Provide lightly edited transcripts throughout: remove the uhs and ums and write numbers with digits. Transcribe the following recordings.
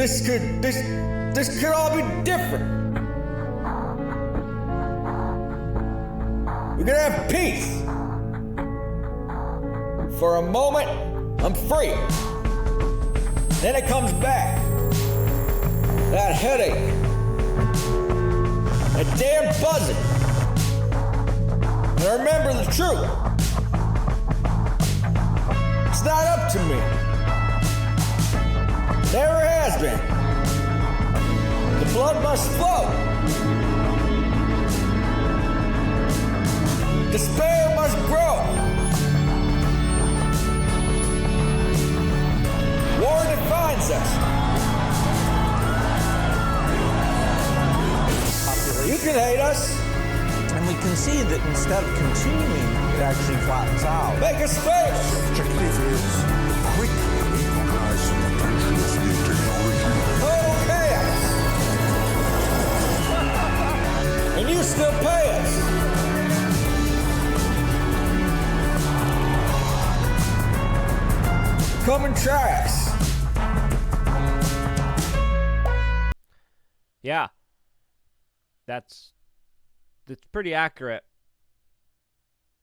this could all be different. We're gonna have peace. For a moment, I'm free. Then it comes back. That headache. That damn buzzing. And I remember the truth. It's not up to me. Never has been. The blood must flow. Despair must grow. War defines us. You can hate us. And we can see that instead of continuing, it actually flattens out. Make us face. Objective is quickly equalize the potential of new technology. Total chaos. And you still pay us. Come and try us. Yeah. That's pretty accurate.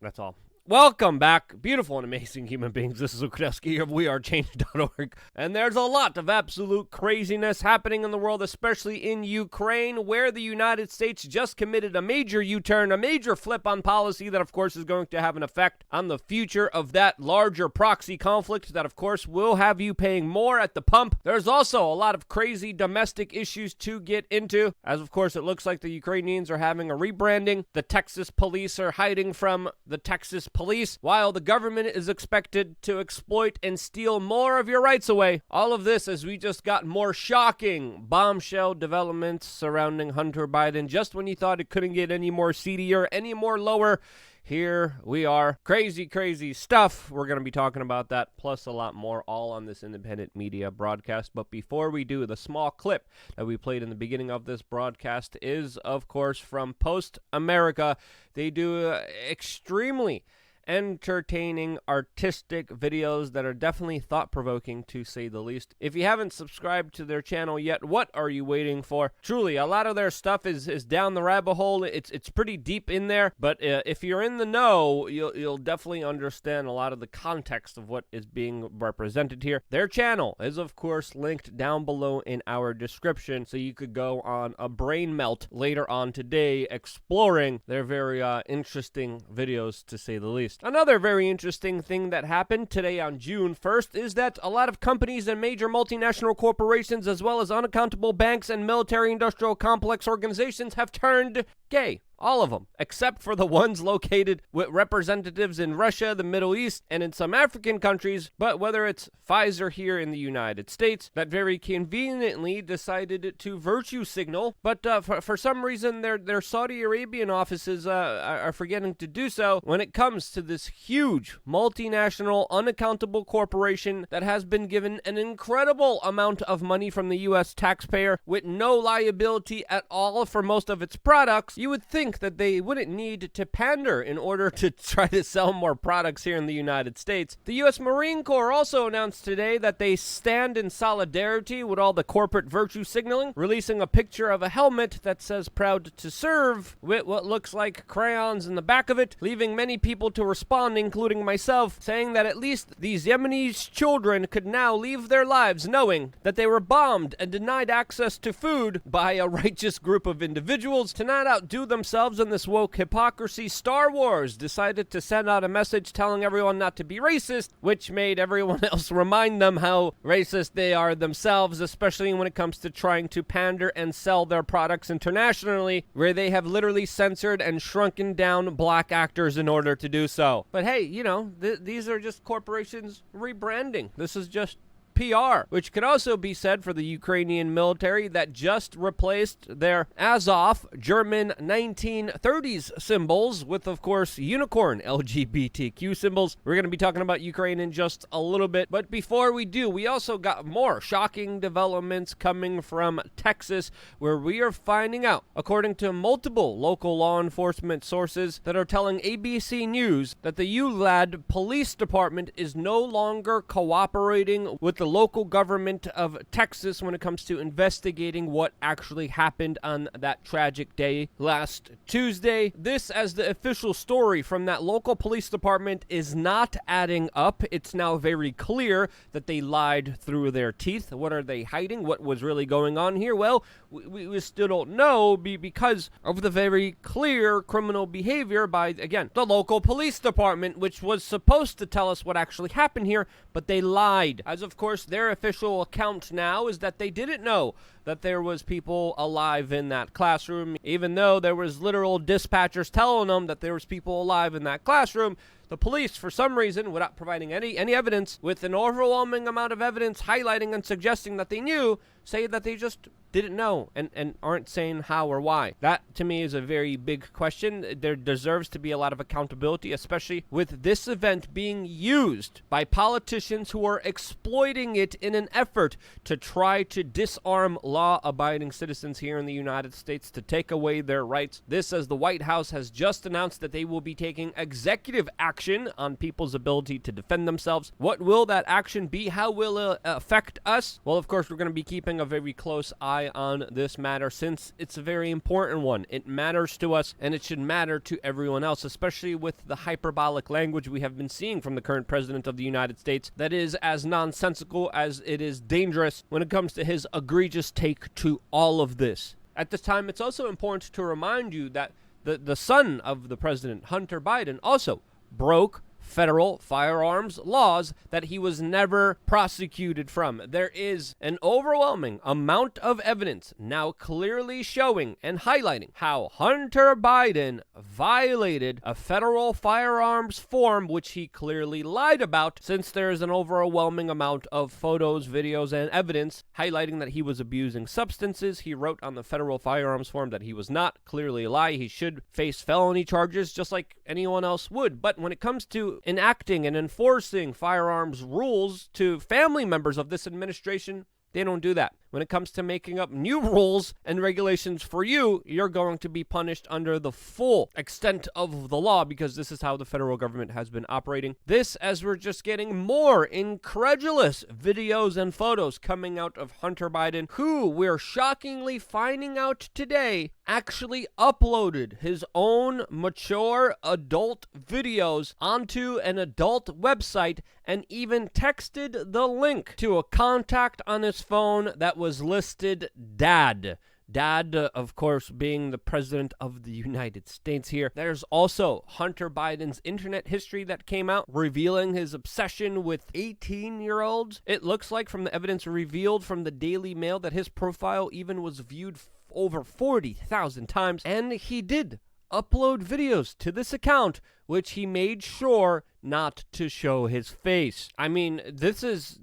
That's all. Welcome back, beautiful and amazing human beings. This is Ukreski of WeAreChange.org. And there's a lot of absolute craziness happening in the world, especially in Ukraine, where the United States just committed a major U-turn, a major flip on policy that, of course, is going to have an effect on the future of that larger proxy conflict that, of course, will have you paying more at the pump. There's also a lot of crazy domestic issues to get into, as, of course, it looks like the Ukrainians are having a rebranding. The Texas police are hiding from the Texas police, while the government is expected to exploit and steal more of your rights away. All of this as we just got more shocking bombshell developments surrounding Hunter Biden. Just when you thought it couldn't get any more seedier, any more lower, here we are. Crazy, crazy stuff. We're going to be talking about that, plus a lot more, all on this independent media broadcast. But before we do, the small clip that we played in the beginning of this broadcast is, of course, from Post America. They do extremely entertaining, artistic videos that are definitely thought-provoking, to say the least. If you haven't subscribed to their channel yet, what are you waiting for? Truly, a lot of their stuff is down the rabbit hole. It's pretty deep in there, but if you're in the know, you'll definitely understand a lot of the context of what is being represented here. Their channel is, of course, linked down below in our description, so you could go on a brain melt later on today exploring their very interesting videos, to say the least. Another very interesting thing that happened today on June 1st is that a lot of companies and major multinational corporations, as well as unaccountable banks and military-industrial complex organizations, have turned gay. All of them, except for the ones located with representatives in Russia, the Middle East, and in some African countries. But whether it's Pfizer here in the United States, that very conveniently decided to virtue signal, but for some reason their Saudi Arabian offices are forgetting to do so when it comes to this huge multinational unaccountable corporation that has been given an incredible amount of money from the U.S. taxpayer with no liability at all for most of its products. You would think that they wouldn't need to pander in order to try to sell more products here in the United States. The U.S. Marine Corps also announced today that they stand in solidarity with all the corporate virtue signaling, releasing a picture of a helmet that says "Proud to Serve" with what looks like crayons in the back of it, leaving many people to respond, including myself, saying that at least these Yemenis children could now leave their lives knowing that they were bombed and denied access to food by a righteous group of individuals. To not outdo themselves in this woke hypocrisy, Star Wars decided to send out a message telling everyone not to be racist, which made everyone else remind them how racist they are themselves, especially when it comes to trying to pander and sell their products internationally, where they have literally censored and shrunken down black actors in order to do so. But hey, you know, these are just corporations rebranding. This is just PR, which could also be said for the Ukrainian military that just replaced their Azov German 1930s symbols with, of course, unicorn LGBTQ symbols. We're going to be talking about Ukraine in just a little bit, but before we do, we also got more shocking developments coming from Texas, where we are finding out, according to multiple local law enforcement sources that are telling ABC News, that the ULAD police department is no longer cooperating with the local government of Texas when it comes to investigating what actually happened on that tragic day last Tuesday. This, as the official story from that local police department, is not adding up. It's now very clear that they lied through their teeth. What are they hiding? What was really going on here? Well, we still don't know because of the very clear criminal behavior by, again, the local police department, which was supposed to tell us what actually happened here, but they lied. As of course, their official account now is that they didn't know that there was people alive in that classroom, even though there was literal dispatchers telling them that there was people alive in that classroom. The police, for some reason, without providing any evidence, with an overwhelming amount of evidence highlighting and suggesting that they knew, say that they just didn't know and aren't saying how or why. That, to me, is a very big question. There deserves to be a lot of accountability, especially with this event being used by politicians who are exploiting it in an effort to try to disarm law-abiding citizens here in the United States, to take away their rights. This, as the White House has just announced that they will be taking executive action on people's ability to defend themselves. What will that action be? How will it affect us? Well, of course, we're going to be keeping a very close eye on this matter, since it's a very important one. It matters to us, and it should matter to everyone else, especially with the hyperbolic language we have been seeing from the current president of the United States that is as nonsensical as it is dangerous when it comes to his egregious take to all of this. At this time, it's also important to remind you that the son of the president, Hunter Biden, also broke federal firearms laws that he was never prosecuted from. There is an overwhelming amount of evidence now clearly showing and highlighting how Hunter Biden violated a federal firearms form, which he clearly lied about, since there is an overwhelming amount of photos, videos, and evidence highlighting that he was abusing substances. He wrote on the federal firearms form that he was not. Clearly a lie. He should face felony charges just like anyone else would. But when it comes to enacting and enforcing firearms rules to family members of this administration, they don't do that. When it comes to making up new rules and regulations for you, you're going to be punished under the full extent of the law, because this is how the federal government has been operating. This, as we're just getting more incredulous videos and photos coming out of Hunter Biden, who we're shockingly finding out today actually uploaded his own mature adult videos onto an adult website and even texted the link to a contact on his phone that was listed Dad. Dad, of course, being the president of the United States here. There's also Hunter Biden's internet history that came out, revealing his obsession with 18-year-olds. It looks like, from the evidence revealed from the Daily Mail, that his profile even was viewed over 40,000 times, and he did upload videos to this account, which he made sure not to show his face. I mean, this is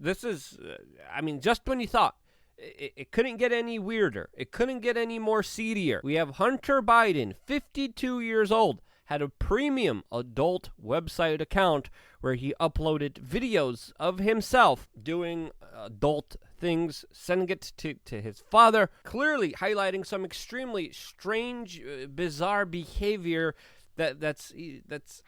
just when you thought it couldn't get any weirder, it couldn't get any more seedier, we have Hunter Biden, 52 years old, had a premium adult website account where he uploaded videos of himself doing adult things, sending it to his father, clearly highlighting some extremely strange, bizarre behavior that's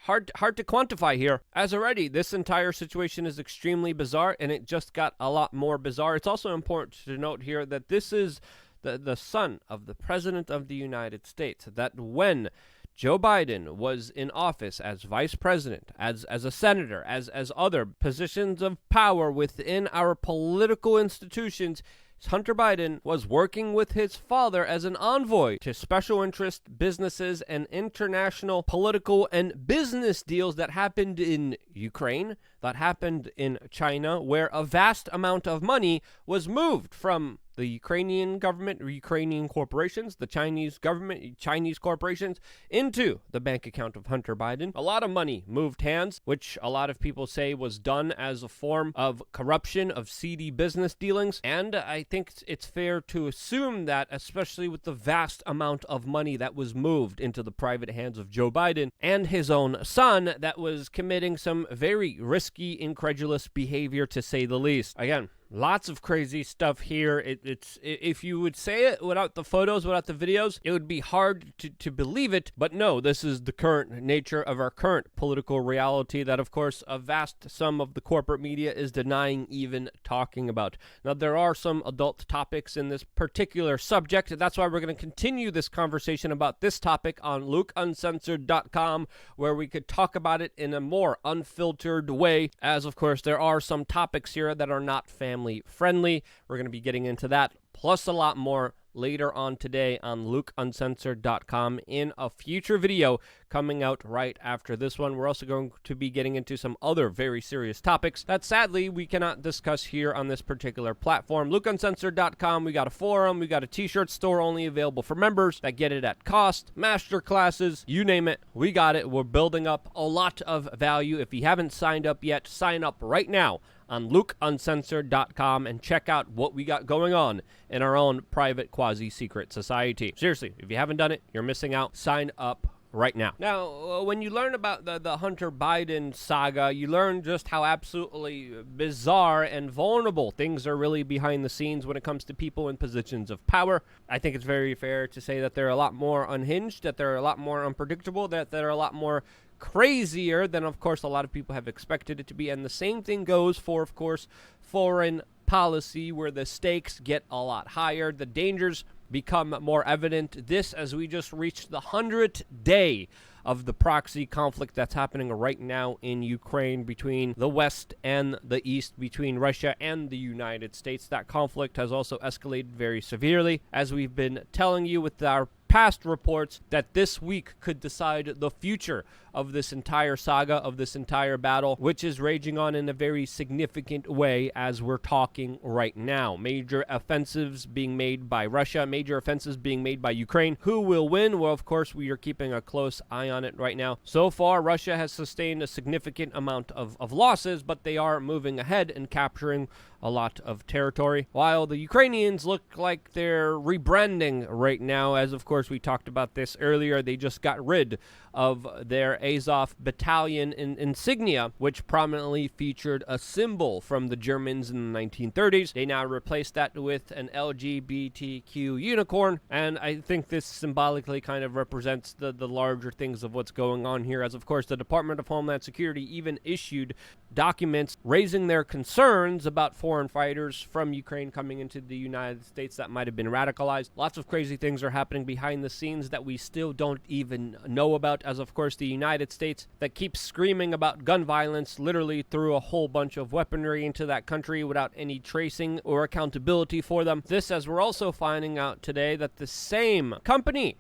hard to quantify here. As already, this entire situation is extremely bizarre, and it just got a lot more bizarre. It's also important to note here that this is the son of the President of the United States, that when Joe Biden was in office as vice president, as a senator, as other positions of power within our political institutions, Hunter Biden was working with his father as an envoy to special interest businesses and international political and business deals that happened in Ukraine, that happened in China, where a vast amount of money was moved from the Ukrainian government, or Ukrainian corporations, the Chinese government, Chinese corporations, into the bank account of Hunter Biden. A lot of money moved hands, which a lot of people say was done as a form of corruption, of seedy business dealings. And I think it's fair to assume that, especially with the vast amount of money that was moved into the private hands of Joe Biden and his own son, that was committing some very risky, incredulous behavior, to say the least. Again, Lots of crazy stuff here. It's if you would say it without the photos, without the videos, it would be hard to believe it. But no, this is the current nature of our current political reality that, of course, a vast sum of the corporate media is denying even talking about. Now, there are some adult topics in this particular subject. That's why we're going to continue this conversation about this topic on LukeUncensored.com, where we could talk about it in a more unfiltered way, as, of course, there are some topics here that are not family friendly. We're going to be getting into that, plus a lot more later on today on LukeUncensored.com in a future video coming out right after this one. We're also going to be getting into some other very serious topics that sadly we cannot discuss here on this particular platform. LukeUncensored.com, we got a forum, we got a t-shirt store only available for members that get it at cost, master classes, you name it, we got it. We're building up a lot of value. If you haven't signed up yet, sign up right now on LukeUncensored.com and check out what we got going on in our own private quasi-secret society. Seriously, if you haven't done it, you're missing out. Sign up right now. Now, when you learn about the Hunter Biden saga, you learn just how absolutely bizarre and vulnerable things are really behind the scenes when it comes to people in positions of power. I think it's very fair to say that they're a lot more unhinged, that they're a lot more unpredictable, that they're a lot more crazier than, of course, a lot of people have expected it to be. And the same thing goes for, of course, foreign policy, where the stakes get a lot higher, the dangers become more evident. This, as we just reached the 100th day of the proxy conflict that's happening right now in Ukraine between the West and the East, between Russia and the United States. That conflict has also escalated very severely, as we've been telling you with our past reports, that this week could decide the future of this entire saga, of this entire battle, which is raging on in a very significant way as we're talking right now. Major offensives being made by Russia, major offensives being made by Ukraine. Who will win? Well, of course, we are keeping a close eye on it right now. So far, Russia has sustained a significant amount of losses, but they are moving ahead and capturing a lot of territory, while the Ukrainians look like they're rebranding right now. As, of course, we talked about this earlier, they just got rid of their Azov battalion insignia, which prominently featured a symbol from the Germans in the 1930s. They now replaced that with an LGBTQ unicorn, and I think this symbolically kind of represents the larger things of what's going on here, as, of course, the Department of Homeland Security even issued documents raising their concerns about foreign fighters from Ukraine coming into the United States that might have been radicalized. Lots of crazy things are happening behind the scenes that we still don't even know about, as, of course, the United States that keeps screaming about gun violence literally threw a whole bunch of weaponry into that country without any tracing or accountability for them. This, as we're also finding out today, that the same company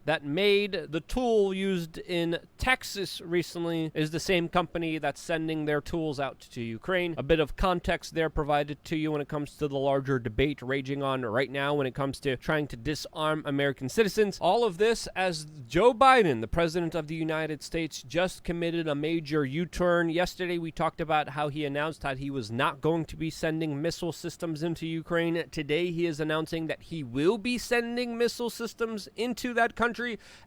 that made the tool used in Texas recently is the same company that's sending their tools out to Ukraine. A bit of context there provided to you when it comes to the larger debate raging on right now when it comes to trying to disarm American citizens. All of this as Joe Biden, the president of the United States, just committed a major U-turn. Yesterday we talked about how he announced that he was not going to be sending missile systems into Ukraine. Today he is announcing that he will be sending missile systems into that country,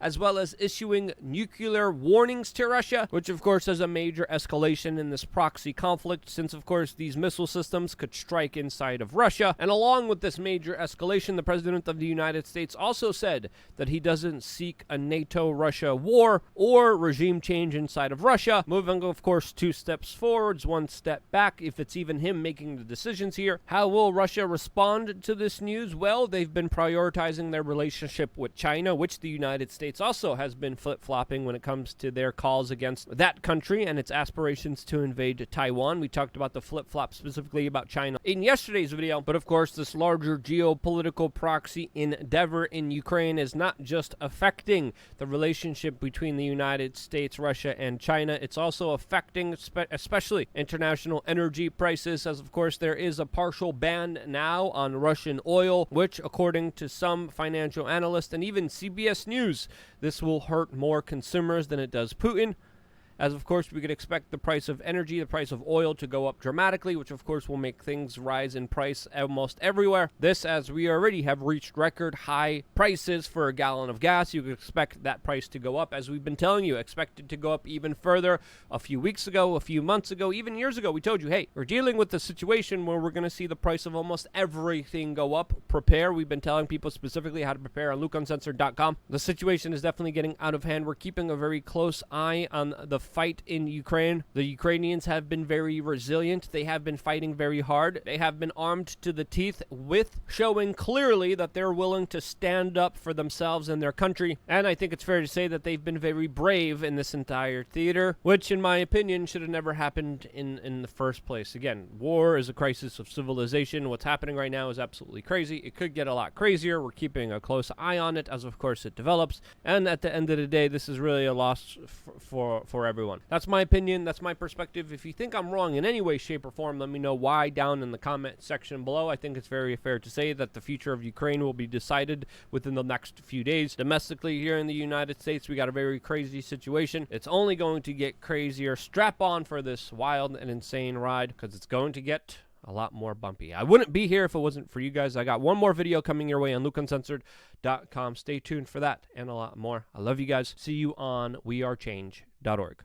as well as issuing nuclear warnings to Russia, which, of course, is a major escalation in this proxy conflict, since, of course, these missile systems could strike inside of Russia. And along with this major escalation, the president of the United States also said that he doesn't seek a NATO-Russia war or regime change inside of Russia, moving, of course, 2 steps forwards, 1 step back, if it's even him making the decisions here. How will Russia respond to this news? Well, they've been prioritizing their relationship with China, which the United States also has been flip-flopping when it comes to their calls against that country and its aspirations to invade Taiwan. We talked about the flip-flop specifically about China in yesterday's video, but of course this larger geopolitical proxy endeavor in Ukraine is not just affecting the relationship between the United States, Russia, and China. It's also affecting especially international energy prices, as of course there is a partial ban now on Russian oil, which according to some financial analysts and even CBS News, this will hurt more consumers than it does Putin. as of course we could expect the price of energy, the price of oil to go up dramatically, which of course will make things rise in price almost everywhere. This, as we already have reached record high prices for a gallon of gas, you could expect that price to go up, as we've been telling you, expect it to go up even further. A few weeks ago, a few months ago, even years ago, we told you, hey, we're dealing with a situation where we're going to see the price of almost everything go up. Prepare. We've been telling people specifically how to prepare on LukeUncensored.com. The situation is definitely getting out of hand. We're keeping a very close eye on the fight in Ukraine. The Ukrainians have been very resilient. They have been fighting very hard. They have been armed to the teeth, with showing clearly that they're willing to stand up for themselves and their country. And I think it's fair to say that they've been very brave in this entire theater, which in my opinion should have never happened in the first place. Again, war is a crisis of civilization. What's happening right now is absolutely crazy. It could get a lot crazier. We're keeping a close eye on it as of course it develops. And at the end of the day, this is really a loss for everyone. That's my opinion. That's my perspective. If you think I'm wrong in any way, shape, or form, let me know why down in the comment section below. I think it's very fair to say that the future of Ukraine will be decided within the next few days. Domestically here in the United States, we got a very crazy situation. It's only going to get crazier. Strap on for this wild and insane ride, because it's going to get a lot more bumpy. I wouldn't be here if it wasn't for you guys. I got one more video coming your way on LukeUncensored.com. Stay tuned for that and a lot more. I love you guys. See you on wearechange.org.